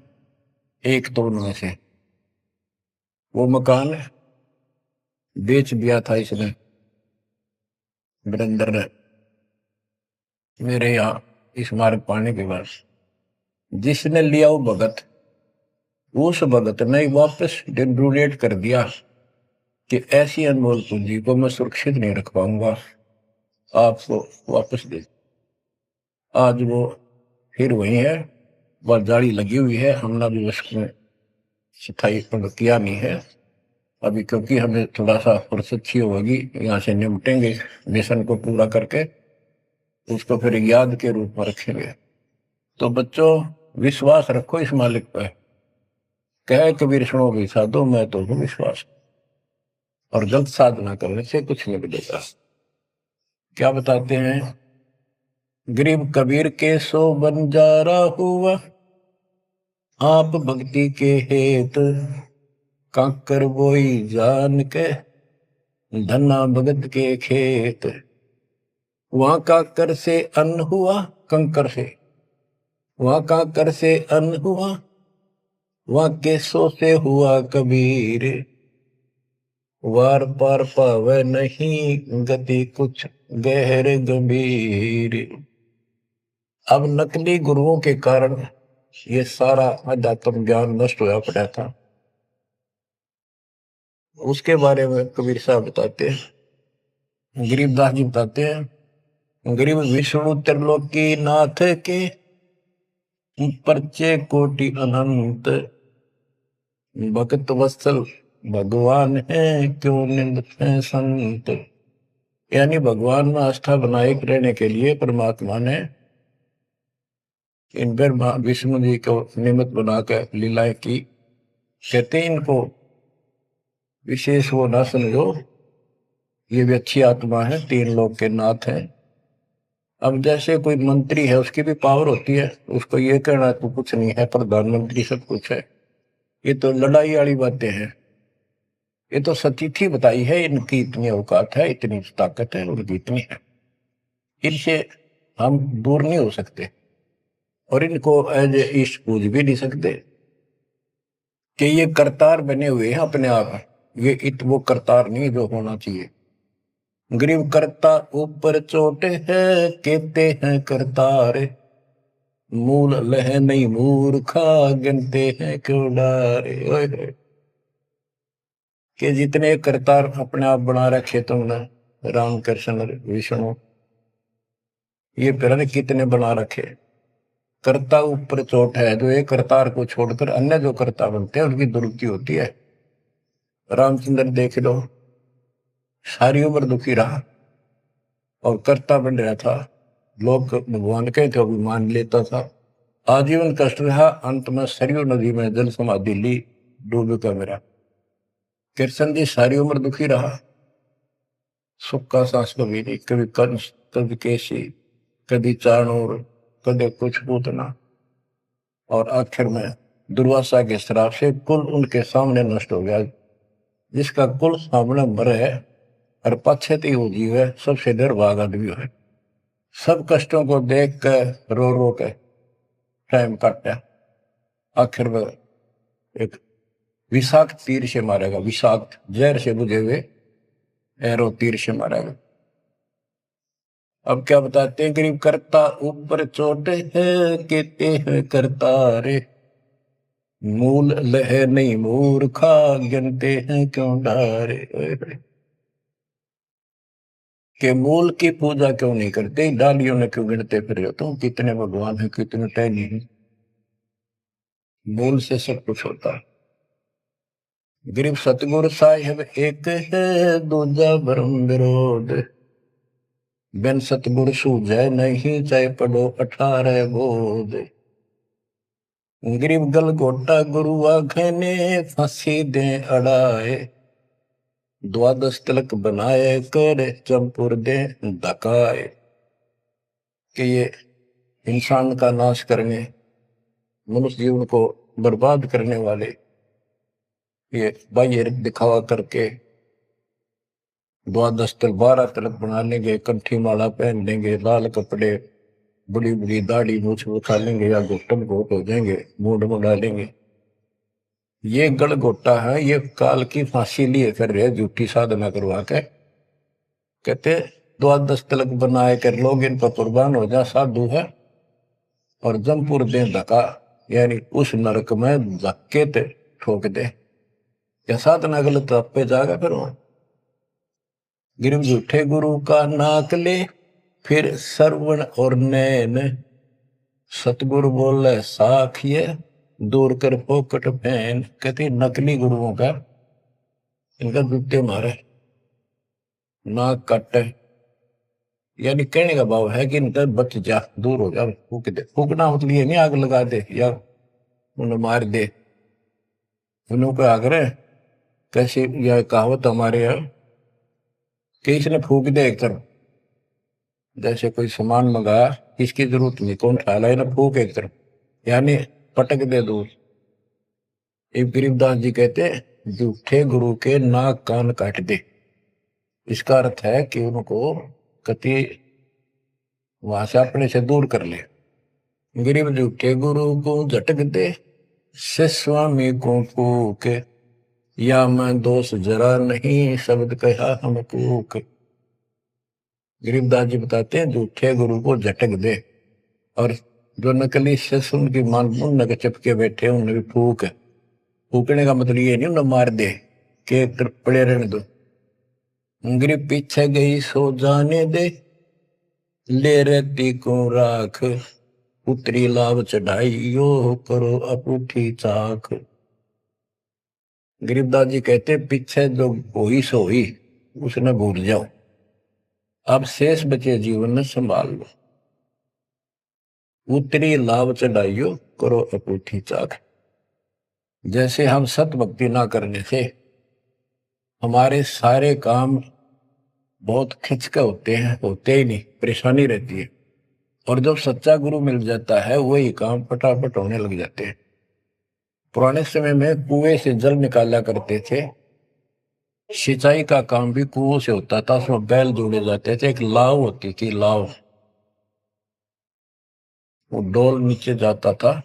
S1: एक तो उनमें से। वो मकान बेच दिया था इसने, वीरेंद्र ने, मेरे यहाँ इस मार्ग पाने के बाद। जिसने लिया वो भगत, उस भगत ने वापस डोनेट कर दिया कि ऐसी अनमोल पूंजी को मैं सुरक्षित नहीं रख पाऊंगा, आपको वापस दे। आज वो फिर वही है, वह जाली लगी हुई है, हमने भी उसमें सफाई किया नहीं है अभी, क्योंकि हमें थोड़ा सा फुर्सत अच्छी होगी, यहाँ से निपटेंगे मिशन को पूरा करके, उसको फिर याद के रूप में रखेंगे। तो बच्चों, विश्वास रखो इस मालिक पर। कह कबीर सुनो भी साधो, मैं तो हूँ विश्वास, और गलत साधना करने से कुछ नहीं मिलेगा। क्या बताते हैं, गरीब कबीर के सो बंजारा हुआ, आप भक्ति के हेत, काकर बोई जान के, धना भगत के खेत। वहां काकर से अन्न हुआ, कंकर से, वहां काकर से अन्न हुआ, वहां केसों से हुआ कबीर, वार पार पावे नहीं गति कुछ गहर गंभीर। अब नकली गुरुओं के कारण ये सारा अध्यात्म ज्ञान नष्ट होया पड़ा था। उसके बारे में कबीर साहब बताते हैं, गरीबदास जी बताते हैं, गरीब विष्णु त्रिलोकी नाथ के, परचे कोटि अनंत, भक्त वत्सल भगवान है, क्यों निंद है संत। यानी भगवान में आस्था बनाए रहने के लिए परमात्मा ने इन पर विष्णु जी को निमित्त बनाकर लीलाएं की। कहते इनको विशेष वो ना समझो, ये भी अच्छी आत्मा है, 3 लोक के नाथ हैं। अब जैसे कोई मंत्री है, उसकी भी पावर होती है, उसको ये कहना तो कुछ नहीं है, प्रधानमंत्री सब कुछ है, ये तो लड़ाई वाली बातें हैं। ये तो सतीथी बताई है, इनकी इतनी औकात है, इतनी ताकत है, उनकी इतनी है, इनसे हम दूर नहीं हो सकते और इनको एज ईस्ट पूज भी नहीं सकते कि ये करतार बने हुए हैं अपने आप। ये वो करतार नहीं जो होना चाहिए। गरीब करता ऊपर चोट है, कहते हैं करतार, मूल लह नहीं मूर्खा, गिनते हैं क्यों डारे। ओए कि जितने करतार अपने आप बना रखे तुमने, राम कृष्ण विष्णु, ये फिर कितने बना रखे। कर्ता ऊपर चोट है, जो एक करतार को छोड़कर अन्य जो कर्ता बनते हैं उनकी दुरुक्ति होती है। रामचंद्र देख लो, सारी उम्र दुखी रहा और कर्ता बन रहा था, लोग भगवान के थे भी मान लेता था, आजीवन कष्ट रहा, अंत में सरयू नदी में जल समाधि ली, डूब का मेरा। कृष्ण जी सारी उम्र दुखी रहा, सुख का सांस कभी नहीं, कभी कंस, कभी केसी, कभी चाणूर, कभी कुछ पूतना, और आखिर में दुर्वासा के श्राप से कुल उनके सामने नष्ट हो गया। जिसका कुल सामने मरे है और पश्चात वो जीव है, सबसे निर्भाग आदमी है। सब कष्टों को देख कर रो रो के टाइम काटा, आखिर में एक विषाक्त तीर से मारेगा, विषाक्त जहर से बुझे हुए एरो तीर से मारेगा। अब क्या बताते हैं, गरीब करता ऊपर चोट है, कहते हैं करता रे, मूल लह नहीं मूर्खा, गिनते हैं क्यों डारे। के मूल की पूजा क्यों नहीं करते, डालियों ने क्यों गिनते फिर हो तुम, कितने भगवान है, कितने टहनी है। मूल से सब कुछ होता है। गरीब सतगुरु साहिब एक है, दूजा ब्रह्म विरोध, बिन सतगुरु सूझे नहीं, चाहे पढ़ो 18 बोध। गरीब गल गोटा गुरु आखने, फांसी दे अड़ाए, द्वादश तिलक बनाए कर, चंपुर दे धकाए। कि ये इंसान का नाश करने, मनुष्य जीवन को बर्बाद करने वाले, ये बाह्य दिखावा करके द्वादश तिलक 12 तिलक बना लेंगे, कंठी माला पहन लेंगे, लाल कपड़े, बड़ी बड़ी दाढ़ी मूछ उठा लेंगे या घुटन घोट हो जाएंगे, मूड मुड़ा लेंगे। ये गड़गोटा है, ये काल की फांसी लिए कर रहे, झूठी साधना करवा के। कहते द्वादश तिलक बनाए कर लोग इन पर कुर्बान हो जा, साधु है, और जमपुर दे धक्का, यानी उस नरक में धक्के ते ठोक दे, या साधना गलत पे जाएगा फिर वहां। गिरव झूठे गुरु का नाक ले, फिर श्रवण और नैन, सतगुरु बोले साखिए, दूर कर पोकट फैन। कहते नकली गुरुओं का, इनका जूते मारे, नाक काटे, यानी कहने का भाव है कि इनका बच जा, दूर हो जा, फूक दे। फूकना मतलब ये नहीं आग लगा दे या उन्हें मार दे, उन्होंने को आग रहे। कैसी यह कहावत हमारे यहाँ कि इसने फूक दे एक तरफ, जैसे कोई सामान मंगाया, इसकी जरूरत नहीं, कौन खा ला, ना फूक एक तरफ, यानी पटक दे दूर। एक गरीबदास जी कहते झूठे गुरु के नाक कान काट दे। इसका अर्थ है कि उनको कति वहां से अपने से दूर कर ले। गरीब झूठे गुरु को झटक दे, से स्वामी को फूक, या मैं दोष जरा नहीं, शब्द कहा हम कूक। गरीबदास जी बताते हैं झूठे गुरु को झटक दे, और जो नकली शिष्य उनकी मान उनके चिपके बैठे उन्हें भी फूक। फूकने का मतलब ये नहीं उन्हें मार दे कि एक तरफ पड़े रहने दो। गरीब पीछे गई सो जाने दे, ले रहती को राख, पुत्री लाभ चढ़ाई यो करो अपूठी चाख। गरीबदास जी कहते पीछे जो हुई सो हुई, उसने भूल जाओ, अब शेष बचे जीवन में संभाल लो, उतरी लाभ चढ़ाइयो करो अपूठी चाक। जैसे हम सत भक्ति ना करने से हमारे सारे काम बहुत खिंच के होते ही नहीं, परेशानी रहती है। और जब सच्चा गुरु मिल जाता है वही काम फटाफट होने लग जाते हैं। पुराने समय में कुएं से जल निकाला करते थे, सिंचाई का काम भी कुओं से होता था। उसमें बैल जोड़े जाते थे, एक लाव होती थी, लाव, वो डोल नीचे जाता था,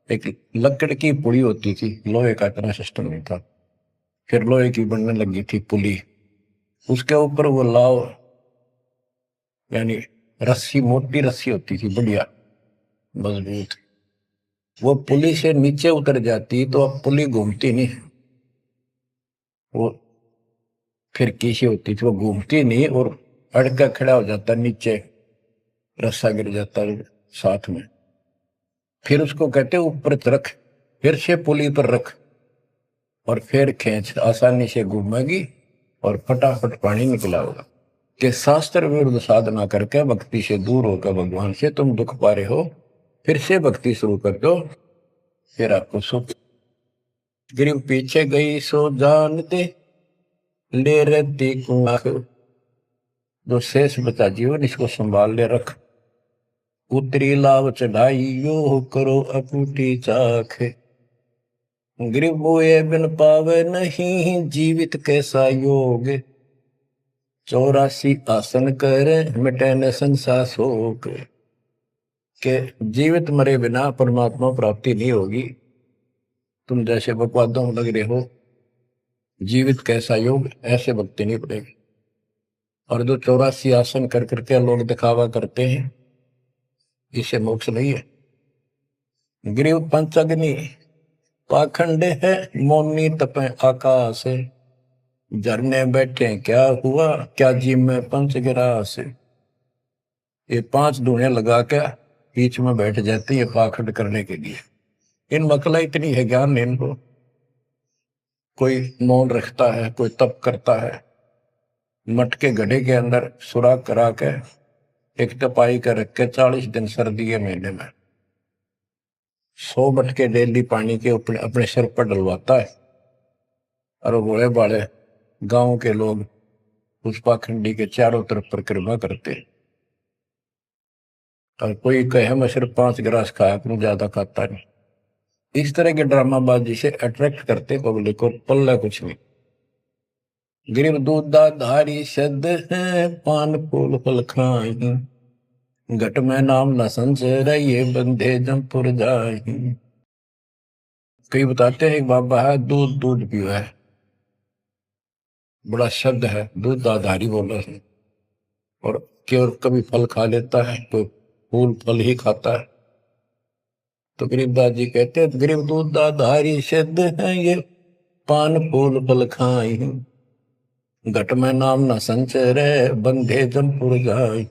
S1: एक लकड़ की पुली होती थी, लोहे का इतना सिस्टम नहीं था, फिर लोहे की बनने लगी थी पुली, उसके ऊपर वो लाव यानी रस्सी, मोटी रस्सी होती थी, बढ़िया मजबूत। वो पुली से नीचे उतर जाती तो अब पुली घूमती नहीं, वो फिर कैसी होती थी, वो घूमती नहीं और अड़का खड़ा हो जाता नीचे, रस्सा गिर जाता साथ में। फिर उसको कहते ऊपर रख, फिर से पुली पर रख और फिर खींच, आसानी से घूमेगी और फटाफट पानी निकला होगा। कि शास्त्र विरुद्ध साधना करके भक्ति से दूर होकर भगवान से तुम दुख पा रहे हो, फिर से भक्ति शुरू कर दो, फिर आपको सुख। गिरिव पीछे गई सो जान दे, ले रहती कुआख। जो शेष बचा जीवन इसको संभाल ले रख, उतरी लाभ चढ़ाई यो करो अपूटी चाख। गिरिव बोए बिन पावे नहीं, जीवित कैसा योग। 84 आसन करे मिटे न संसार शोक। के जीवित मरे बिना परमात्मा प्राप्ति नहीं होगी। तुम जैसे बकवादों में लग रहे हो, जीवित कैसा योग, ऐसे भक्ति नहीं पड़ेगी। और जो 84 आसन कर करके लोग दिखावा करते हैं, इसे मोक्ष नहीं है। गिरिव पंचअग्नि पाखंड है, मौनी तपे आकाश। झरने बैठे क्या हुआ, क्या जी में पंच गिरास। ये 5 धुएं लगा के बीच में बैठ जाती है पाखंड करने के लिए। इन मकला इतनी है ज्ञान नहीं इनको। कोई मौन रखता है, कोई तप करता है, मटके गड्ढे के अंदर सुराख करा के एक तपाई कर रख के 40 दिन सर्दी के महीने में 100 मटके डेली पानी के अपने सिर पर डलवाता है। और वो बड़े बड़े गांव के लोग उस पाखंडी के चारों तरफ परिक्रमा करते हैं। और कोई कहे मैं सिर्फ 5 गिलास खाया करूं, ज्यादा खाता नहीं। इस तरह के ड्रामाबाजी से अट्रैक्ट करते पब्लिक को, पल्ला कुछ नहीं। गिरिव दूधा धारी शब्द है, पान फूल फल खाई। घट में नाम न संचय, ये बंधे जमपुर जाई। कई बताते हैं एक बाबा है, दूध दूध पिया है, बड़ा शब्द है, दूध दाधारी बोला है। और केवल कभी फल खा लेता है, तो फूल फल ही खाता है। तो गरीबदास जी कहते हैं गरीब दूध दाधारी शब्द है, ये पान फूल फल खाई। घट में नाम न संचय रहे, बंधे जमपुर जाई।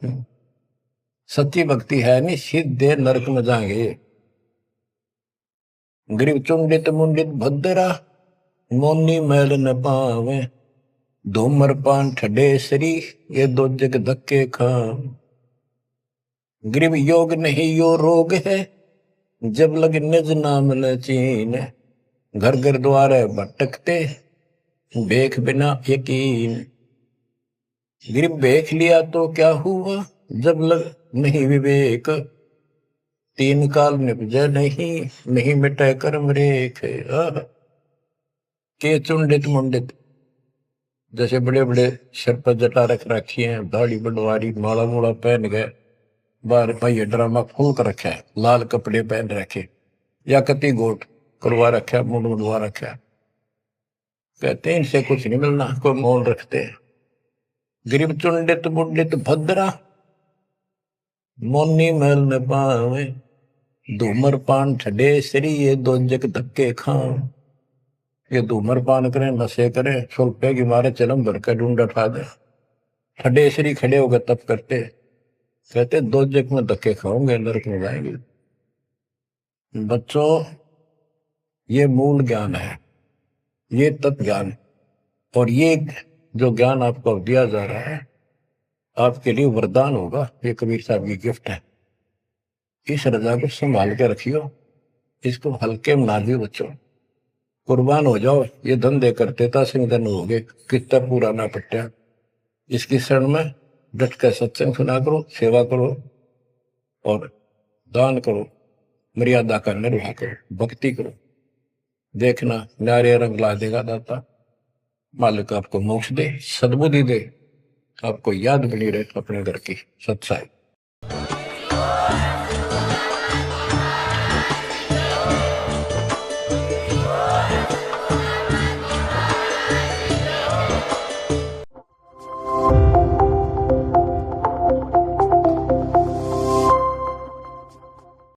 S1: सच्ची भक्ति है नहीं, सीधे नरक में जाएंगे। गरीब चुंडित मुंडित भद्रा, मोनी मैल न पावे। धूमर पान ठडे सरी, ये 2 जग धक्के खा। गरीब योग नहीं यो रोग है, जब लग निज नाम न चीन। घर घर द्वारे भटकते, बेख बिना यकीन। गरीब बेख लिया तो क्या हुआ, जब लग नहीं विवेक। 3 काल निपजे नहीं, नहीं मिटे कर्म रेख। के चुंडित मुंडित, जैसे बड़े बड़े सिर पर जटा रख रखी है, दाढ़ी बड़वारी, माला मूला पहन गए, बाहर भाई ड्रामा खोल कर रखा है, लाल कपड़े पहन रखे, या कति गोट करवा रखा, मुंड मुंडवा रखा। कहते हैं इनसे कुछ नहीं मिलना, कोई मोल रखते हैं। गरीब चुंडित मुंडित भद्रा, मोनी मैल न पावे। धूमर पान ठडे सरी, ये 2 जग धक्के खाओ। ये धूमर पान करें, नशे करें, 100 रुपए की मारे चलम भर कर ढूंढ उठा दे, ठडे सरी खड़े होकर तप करते, कहते 2 जग में धक्के खाओगे, नरक में जाएंगे। बच्चों, ये मूल ज्ञान है, ये तत्व ज्ञान है। और ये जो ज्ञान आपको दिया जा रहा है, आपके लिए वरदान होगा। ये कबीर साहब की गिफ्ट है। इस रजा को संभाल के रखियो, इसको हल्के में ना दियो बच्चों। कुर्बान हो जाओ, ये धंधे करते था सिंधन हो गए, कितना पुराना पट्टा। इसकी शरण में डट कर सत्संग सुना करो, सेवा करो और दान करो, मर्यादा का निर्वाह करो, भक्ति करो। देखना न्यारे रंग ला देगा दाता। मालिक आपको मोक्ष दे, सद्बुद्धि दे, आपको याद बनी रहे अपने घर की सच्चाई।